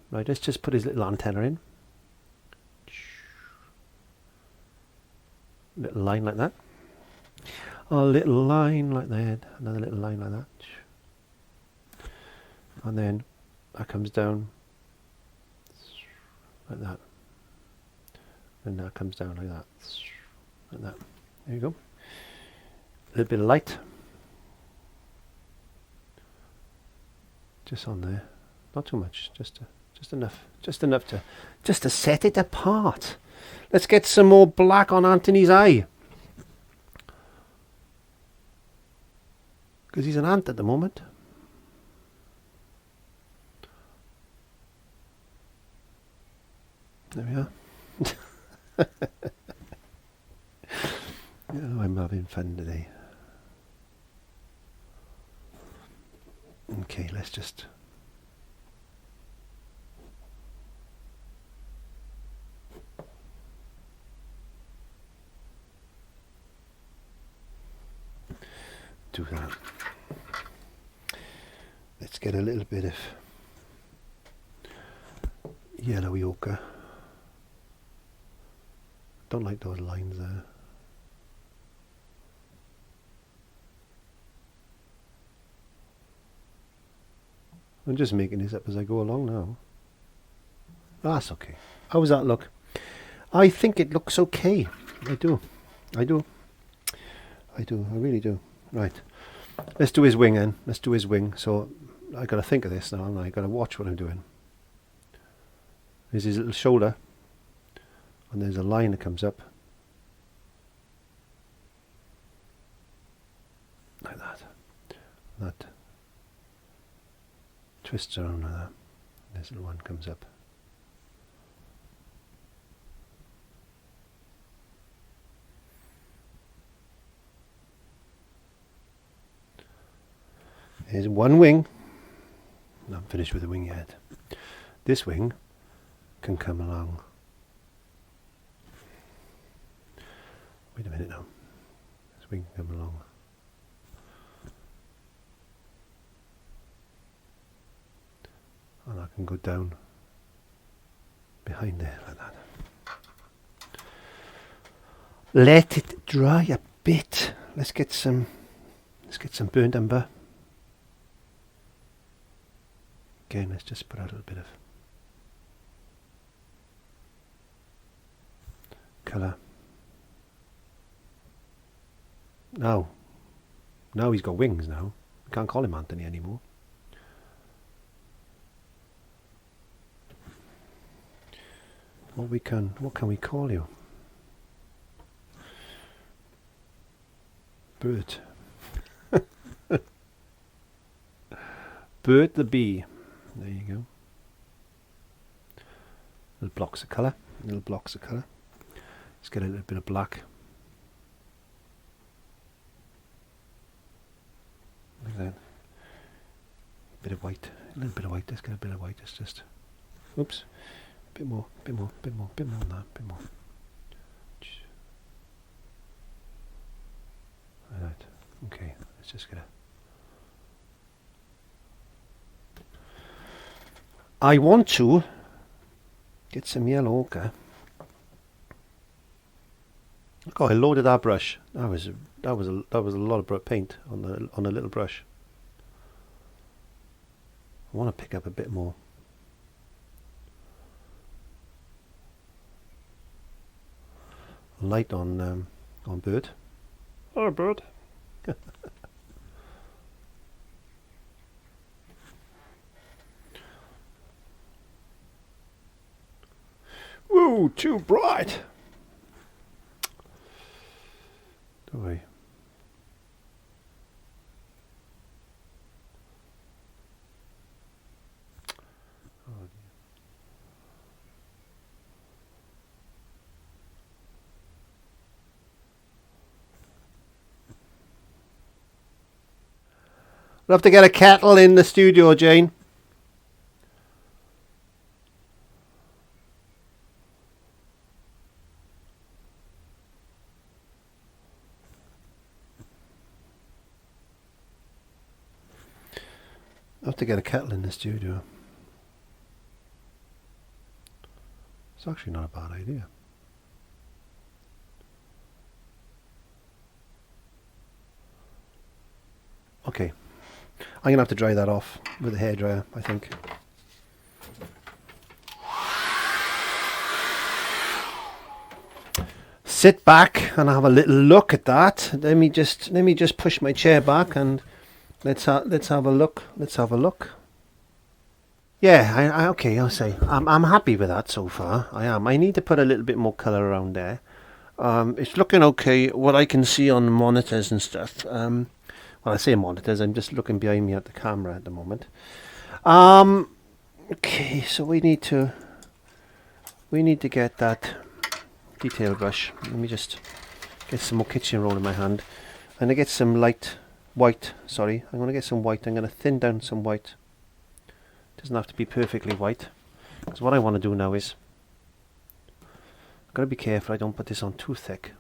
Right, let's just put his little antenna in. Little line like that. A little line like that. Another little line like that. And then that comes down like that. And that comes down like that. Like that. There you go. A little bit of light. Just on there. Not too much, just enough to set it apart. Let's get some more black on Anthony's eye, because he's an ant at the moment. There we are. Oh, I'm having fun today. Okay, let's just do that. Let's get a little bit of yellowy ochre. Don't like those lines there. I'm just making this up as I go along now. That's okay. How does that look? I think it looks okay. I do. I really do. Right. Let's do his wing then. Let's do his wing. So I got to think of this now, and I got to watch what I'm doing. There's his little shoulder, and there's a line that comes up like that. That twists around like that. This little one comes up. Here's one wing. Not finished with the wing yet. This wing can come along. Wait a minute now. This wing can come along. And I can go down behind there like that. Let it dry a bit. Let's get some burnt umber. Again, let's just put out a little bit of colour. Now he's got wings now. We can't call him Anthony anymore. What can we call you? Bert. Bert the Bee. There you go. Little blocks of colour. Let's get a little bit of black. Like that. Bit of white. A little bit of white. Let's get a bit of white. It's just. Oops. Bit more than that. Bit more. Like that. Okay. Let's just get a. I want to get some yellow ochre. Look, I loaded that brush. That was a lot of paint on a little brush. I want to pick up a bit more. Light on Bird. Oh, Bird. Woo, too bright. Do we? Oh, dear. We'll have to get a kettle in the studio, Jane. I'll have to get a kettle in the studio. It's actually not a bad idea. Okay, I'm going to have to dry that off with a hairdryer, I think. Sit back and have a little look at that. Let me just push my chair back and let's have a look. Yeah, okay. I'll say I'm happy with that so far. I am. I need to put a little bit more colour around there. It's looking okay. What I can see on the monitors and stuff. Well, I say monitors. I'm just looking behind me at the camera at the moment. Okay, so we need to get that detail brush. Let me just get some more kitchen roll in my hand, and I get some light white. Sorry, I'm going to get some white. I'm going to thin down some white. Doesn't have to be perfectly white, because what I want to do now is I've got to be careful I don't put this on too thick.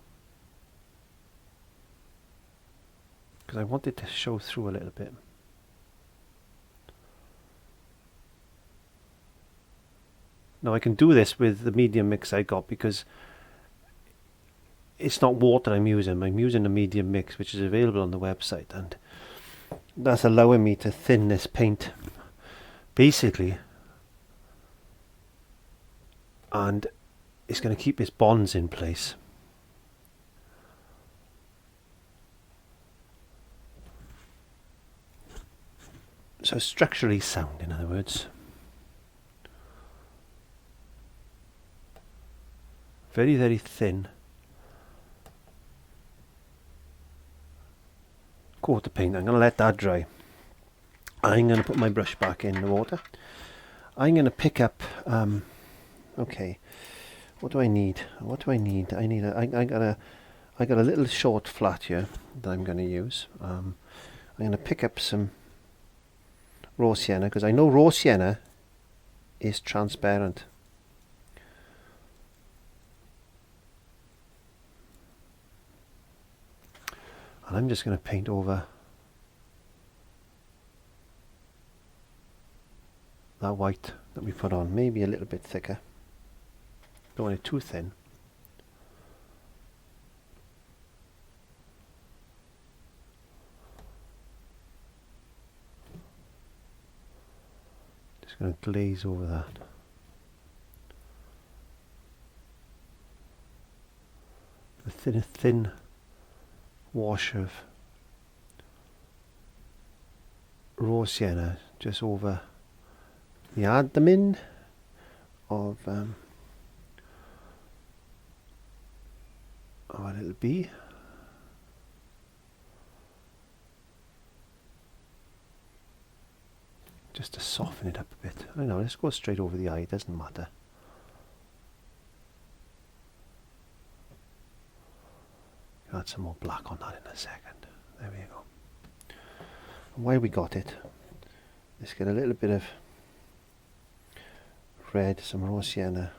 because I want it to show through a little bit. Now I can do this with the medium mix I got because it's not water I'm using a medium mix which is available on the website, and that's allowing me to thin this paint basically, and it's going to keep its bonds in place. So structurally sound, in other words. Very, very thin. Coat the paint. I'm going to let that dry. I'm going to put my brush back in the water. I'm going to pick up. Okay. What do I need? I got a little short flat here that I'm going to use. I'm going to pick up some raw sienna because I know raw sienna is transparent. And I'm just going to paint over that white that we put on, maybe a little bit thicker. Don't want it too thin. Just going to glaze over that. A thin wash of raw sienna just over the abdomen of our little bee. Just to soften it up a bit. I know, let's go straight over the eye, it doesn't matter. Add some more black on that in a second. There we go. And while we got it, let's get a little bit of red, some raw sienna.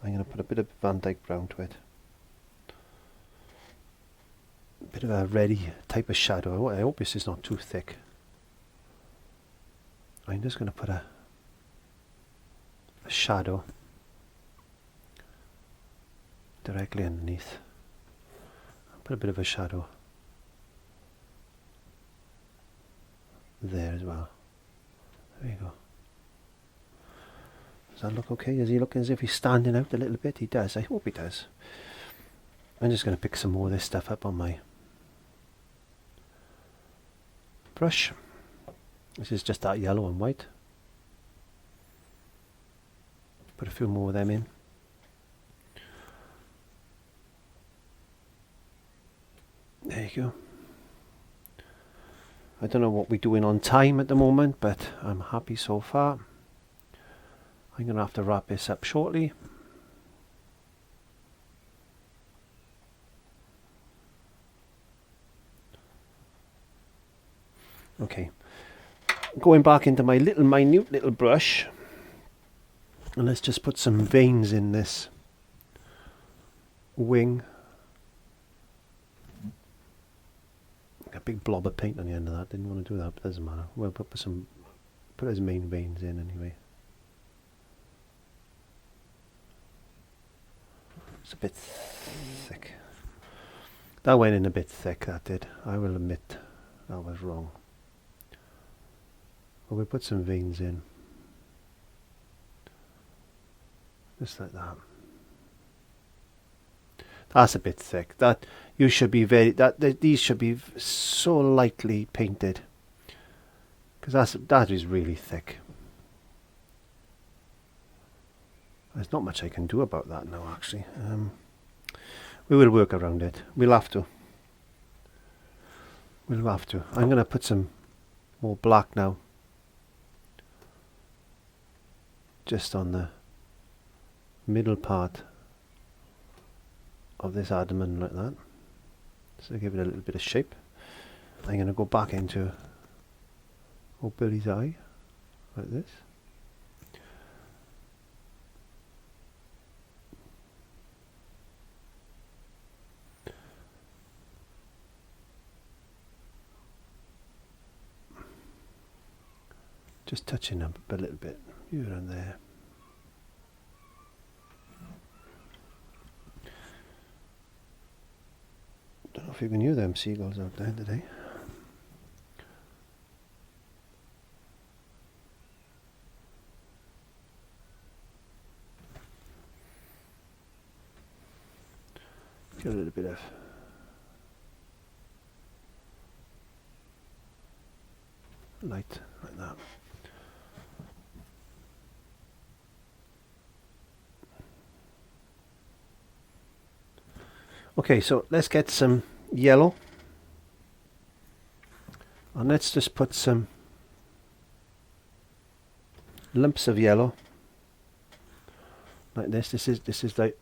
I'm going to put a bit of Van Dyke brown to it. A bit of a reddy type of shadow. I hope this is not too thick. I'm just going to put a shadow directly underneath. Put a bit of a shadow there as well. There you go. Does that look okay? Does he look as if he's standing out a little bit? He does. I hope he does. I'm just going to pick some more of this stuff up on my brush. This is just that yellow and white. Put a few more of them in. There you go. I don't know what we're doing on time at the moment, but I'm happy so far. I'm going to have to wrap this up shortly. Okay. Going back into my minute little brush, and let's just put some veins in this wing. A big blob of paint on the end of that. Didn't want to do that, but doesn't matter. We'll put his main veins in anyway. It's a bit thick. That went in a bit thick, that did. I will admit that was wrong. But we'll put some veins in. Just like that. That's a bit thick. That you should be these should be so lightly painted, because that is really thick. There's not much I can do about that now, actually. We will work around it. We'll have to. I'm going to put some more black now, just on the middle part of this abdomen, like that, so give it a little bit of shape. I'm going to go back into Billy's eye, like this. Just touching up a little bit here and there. Don't know if you can hear them seagulls out there today. Get a little bit of light like that. Okay, so let's get some yellow, and let's just put some lumps of yellow like this. This is like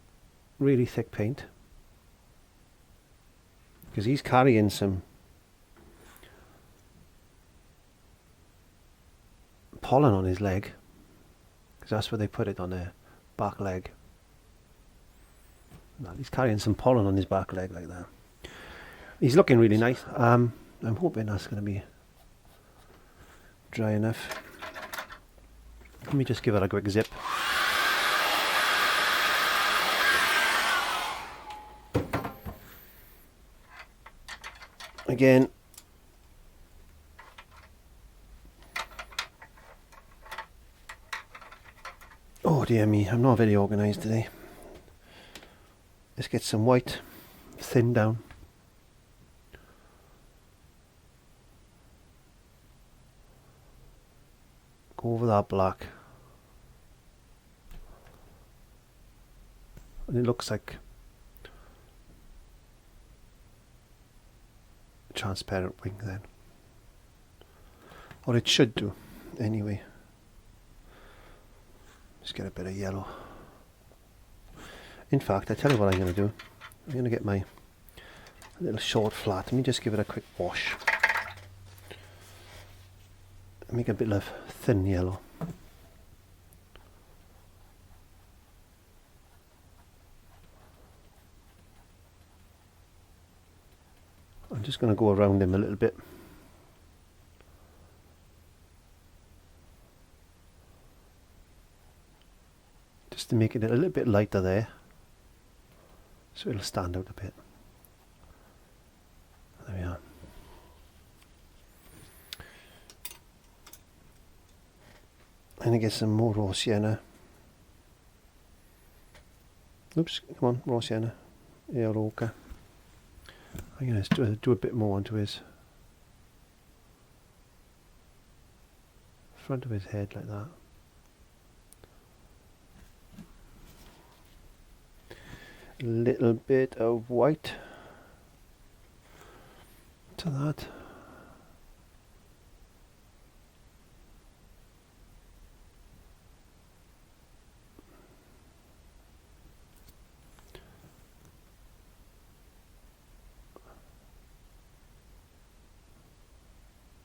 really thick paint, because he's carrying some pollen on his leg, because that's where they put it, on their back leg. Now he's carrying some pollen on his back leg like that. He's looking really nice. I'm hoping that's going to be dry enough. Let me just give it a quick zip. Again, oh dear me, I'm not very organised today. Let's get some white, thin down. Go over that black. And it looks like a transparent wing then. Or it should do, anyway. Just get a bit of yellow. In fact, I tell you what I'm going to do. I'm going to get my little short flat. Let me just give it a quick wash. Make a bit of thin yellow. I'm just going to go around him a little bit. Just to make it a little bit lighter there, so it'll stand out a bit. There we are. And I get some more raw sienna. Oops, come on, raw sienna. Yeah, ochre. I'm going to do a bit more onto his front of his head like that. A little bit of white to that.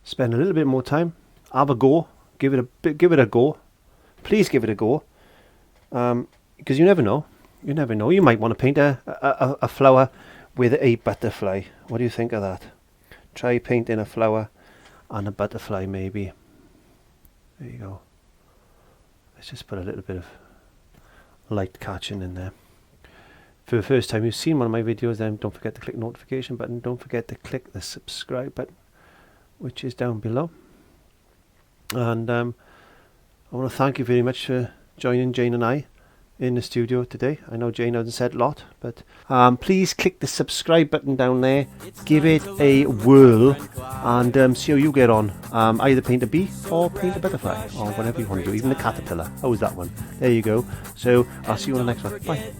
Spend a little bit more time. Have a go. Give it a go. Please give it a go. Because you never know. You never know. You might want to paint a flower with a butterfly. What do you think of that? Try painting a flower and a butterfly maybe. There you go. Let's just put a little bit of light catching in there. For the first time you've seen one of my videos, then don't forget to click the notification button. Don't forget to click the subscribe button, which is down below. And I want to thank you very much for joining Jane and I in the studio today. I know Jane hasn't said a lot, but please click the subscribe button down there, give it a whirl, and see how you get on. Either paint a bee or paint a butterfly, or whatever you want to do, even a caterpillar. How's that one? There you go. So I'll see you on the next one. Bye.